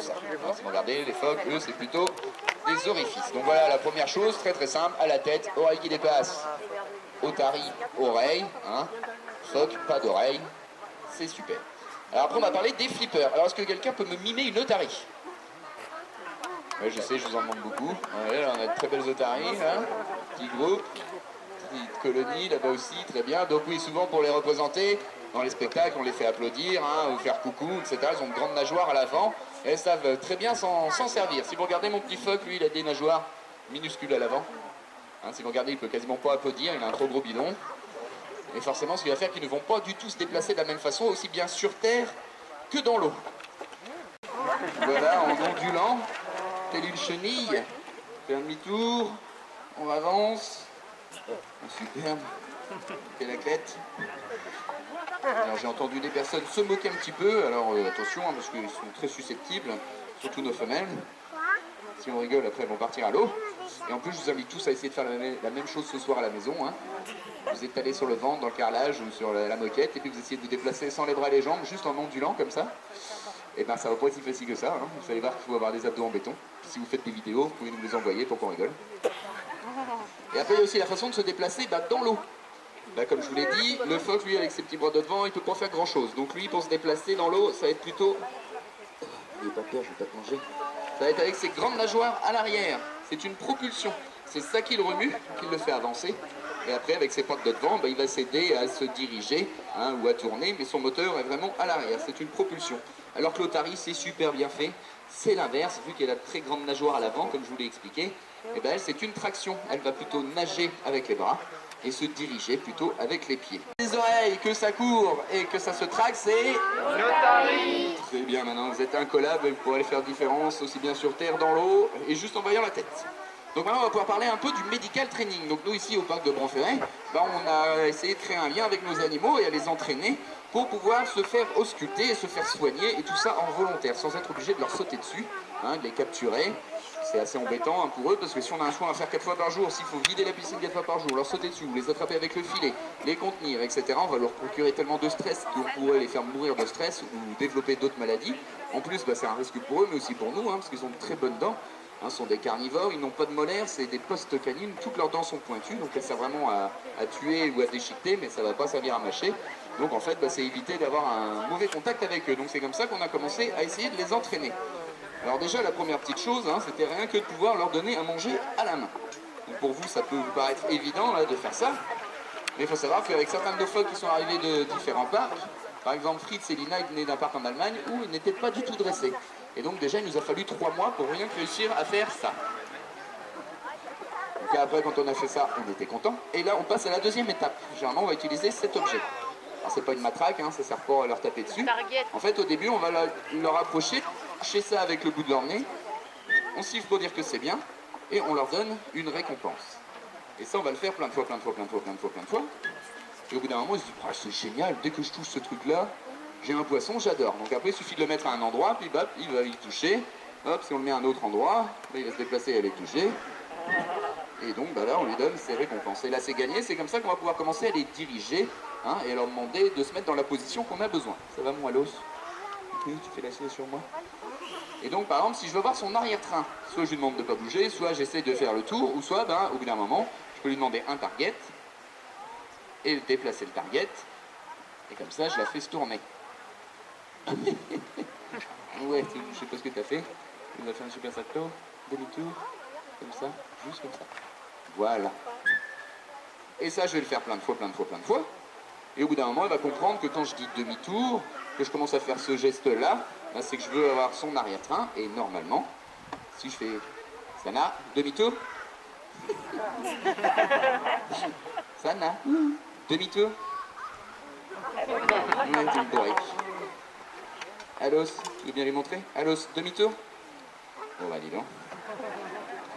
ça. Alors, si vous regardez, les phoques, eux, c'est plutôt des orifices. Donc voilà, la première chose, très très simple, à la tête, oreille qui dépasse, otarie, oreille, hein. Phoque, pas d'oreille, c'est super. Alors après, on va parler des flippers. Alors, est-ce que quelqu'un peut me mimer une otarie? Oui, je sais, je vous en demande beaucoup. Ouais, là, on a de très belles otaries, là. Petit groupe, petite colonie, là-bas aussi, très bien. Donc oui, souvent pour les représenter, dans les spectacles, on les fait applaudir, hein, ou faire coucou, etc. Ils ont de grandes nageoires à l'avant, et elles savent très bien s'en servir. Si vous regardez mon petit phoque, lui, il a des nageoires minuscules à l'avant. Hein, si vous regardez, il peut quasiment pas applaudir, il a un trop gros bidon. Et forcément, ce qui va faire qu'ils ne vont pas du tout se déplacer de la même façon, aussi bien sur terre que dans l'eau. Voilà, en ondulant, telle une chenille. Fait un demi-tour, on avance. Superbe. Quelle athlète. Alors j'ai entendu des personnes se moquer un petit peu, alors attention, hein, parce qu'ils sont très susceptibles, surtout nos femelles. Si on rigole, après elles vont partir à l'eau. Et en plus, je vous invite tous à essayer de faire la même chose ce soir à la maison. Hein. Vous étalez sur le ventre, dans le carrelage ou sur la moquette, et puis vous essayez de vous déplacer sans les bras et les jambes, juste en ondulant comme ça. Et ben ça va pas être si facile que ça. Hein. Vous allez voir qu'il faut avoir des abdos en béton. Si vous faites des vidéos, vous pouvez nous les envoyer pour qu'on rigole. Et après, il y a aussi la façon de se déplacer dans l'eau. Là, comme je vous l'ai dit, le phoque, lui, avec ses petits bras de devant, il peut pas faire grand-chose. Donc lui, pour se déplacer dans l'eau, ça va être plutôt... N'ayez pas peur, je vais pas te manger. Ça va être avec ses grandes nageoires à l'arrière. C'est une propulsion. C'est ça qui le remue, qui le fait avancer. Et après, avec ses pattes de devant, il va s'aider à se diriger hein, ou à tourner, mais son moteur est vraiment à l'arrière. C'est une propulsion. Alors que l'otarie, c'est super bien fait. C'est l'inverse, vu qu'elle a de très grandes nageoires à l'avant, comme je vous l'ai expliqué. Et ben elle, c'est une traction. Elle va plutôt nager avec les bras et se diriger plutôt avec les pieds. Les oreilles, que ça court et que ça se traque, c'est... l'otarie. Très bien, maintenant vous êtes incollables, vous pourrez faire différence aussi bien sur terre, dans l'eau et juste en voyant la tête. Donc maintenant on va pouvoir parler un peu du medical training. Donc nous ici au parc de Branferré, on a essayé de créer un lien avec nos animaux et à les entraîner pour pouvoir se faire ausculter et se faire soigner et tout ça en volontaire, sans être obligé de leur sauter dessus, hein, de les capturer. C'est assez embêtant hein, pour eux parce que si on a un soin à faire 4 fois par jour, s'il faut vider la piscine 4 fois par jour, leur sauter dessus, ou les attraper avec le filet, les contenir, etc., on va leur procurer tellement de stress qu'on pourrait les faire mourir de stress ou développer d'autres maladies. En plus, c'est un risque pour eux, mais aussi pour nous, hein, parce qu'ils ont de très bonnes dents. Hein, ce sont des carnivores, ils n'ont pas de molaires, c'est des postes canines, toutes leurs dents sont pointues, donc elles servent vraiment à tuer ou à déchiqueter, mais ça ne va pas servir à mâcher. Donc en fait, c'est éviter d'avoir un mauvais contact avec eux. Donc c'est comme ça qu'on a commencé à essayer de les entraîner. Alors déjà, la première petite chose, hein, c'était rien que de pouvoir leur donner à manger à la main. Donc pour vous, ça peut vous paraître évident là, de faire ça, mais il faut savoir qu'avec certains de nos phoques qui sont arrivés de différents parcs, par exemple Fritz et Lina, ils venaient d'un parc en Allemagne où ils n'étaient pas du tout dressés. Et donc déjà, il nous a fallu 3 mois pour rien que réussir à faire ça. Donc là, après, quand on a fait ça, on était content. Et là, on passe à la deuxième étape. Généralement, on va utiliser cet objet. Alors, c'est pas une matraque, hein, ça sert pas à leur taper dessus. En fait, au début, on va leur approcher, toucher ça avec le bout de leur nez. On siffle pour dire que c'est bien. Et on leur donne une récompense. Et ça, on va le faire plein de fois. Et au bout d'un moment, ils se disent, oh, c'est génial, dès que je touche ce truc-là, j'ai un poisson, j'adore. Donc après, il suffit de le mettre à un endroit, puis bap, il va y toucher. Hop, si on le met à un autre endroit, il va se déplacer et aller toucher. Et donc là, on lui donne ses récompenses. Et là, c'est gagné, c'est comme ça qu'on va pouvoir commencer à les diriger hein, et à leur demander de se mettre dans la position qu'on a besoin. Ça va, mon Alos? Oui, tu fais la sieste sur moi. Et donc, par exemple, si je veux voir son arrière-train, soit je lui demande de ne pas bouger, soit j'essaie de faire le tour, ou soit, au bout d'un moment, je peux lui demander un target, et déplacer le target, et comme ça, je la fais se tourner. Ouais, je sais pas ce que tu as fait. Tu as fait un super salto, demi-tour, comme ça, juste comme ça. Voilà. Et ça, je vais le faire plein de fois. Et au bout d'un moment, elle va comprendre que quand je dis demi-tour, que je commence à faire ce geste-là, c'est que je veux avoir son arrière-train. Et normalement, si je fais Sana, demi-tour. Sana, demi-tour. Alos, tu veux bien lui montrer? Alos, demi-tour. Bon bah dis donc.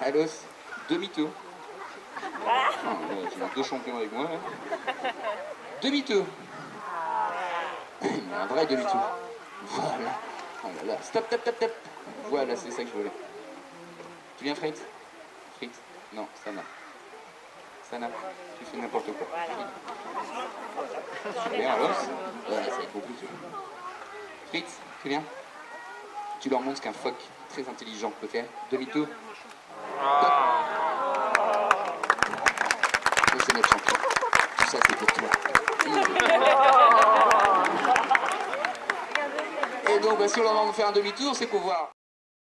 Alos, demi-tour. J'ai 2 champions avec moi là. Demi-tour. Il y a un vrai demi-tour. Voilà. Oh là là. Stop. Voilà, c'est ça que je voulais. Tu viens Fritz? Fritz? Non, Sana. Sana, tu fais n'importe quoi. Super, alors. Voilà, ça va être beaucoup plus. Fritz, tu viens? tu leur montres ce qu'un phoque très intelligent peut faire. Demi-tour. Et c'est notre champion. Tout ça, c'est pour toi. Et donc, si on leur demande de faire un demi-tour, c'est pour voir.